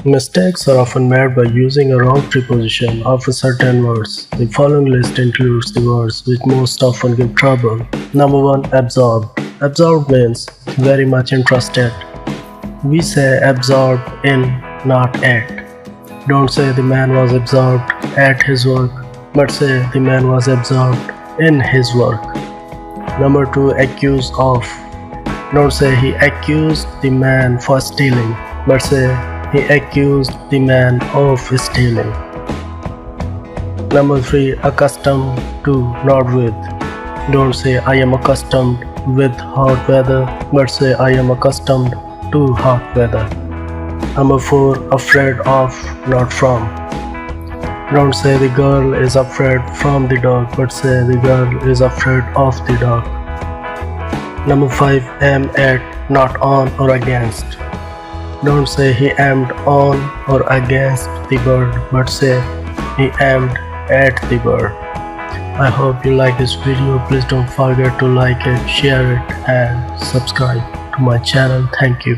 Mistakes are often made by using a wrong preposition of a certain words. The following list includes the words which most often give trouble. Number 1. Absorbed. Absorbed means very much interested. We say absorbed in, not at. Don't say the man was absorbed at his work, but say the man was absorbed in his work. Number 2. Accuse of. Don't say he accused the man for stealing, but say he accused the man of stealing. Number 3. Accustomed to, not with. Don't say I am accustomed with hot weather, but say I am accustomed to hot weather. Number 4. Afraid of, not from. Don't say the girl is afraid from the dog, but say the girl is afraid of the dog. Number 5. Aim at, not on or against. Don't say he aimed on or against the bird, but say he aimed at the bird. I hope you like this video. Please don't forget to like it, share it, and subscribe to my channel. Thank you.